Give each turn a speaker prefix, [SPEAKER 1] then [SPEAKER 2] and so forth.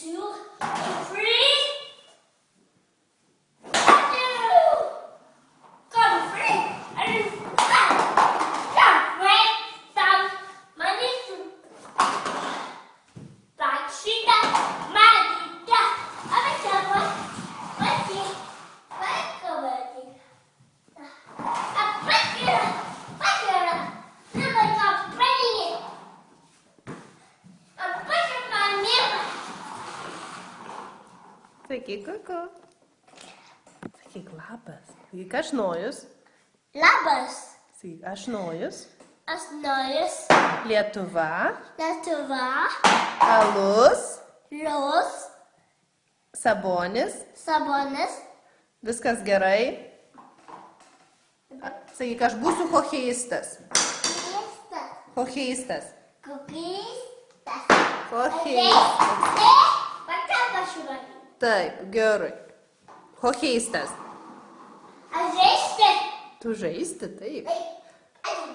[SPEAKER 1] 2, 3.
[SPEAKER 2] Sakyk kuku. Sakyk labas. Sakyk aš nojus.
[SPEAKER 1] Labas.
[SPEAKER 2] Sakyk aš nojus.
[SPEAKER 1] Aš nojus.
[SPEAKER 2] Lietuva.
[SPEAKER 1] Lietuva.
[SPEAKER 2] Alus.
[SPEAKER 1] Lus.
[SPEAKER 2] Sabonis.
[SPEAKER 1] Sabonis.
[SPEAKER 2] Viskas gerai. Sakyk, aš būsiu hokeistas. Hokeistas.
[SPEAKER 1] Hokeistas.
[SPEAKER 2] Hokeistas.
[SPEAKER 1] Hokeistas.
[SPEAKER 2] Taip, gerai. Hokeistas.
[SPEAKER 1] Aš žaisti.
[SPEAKER 2] Tu žaisti, taip.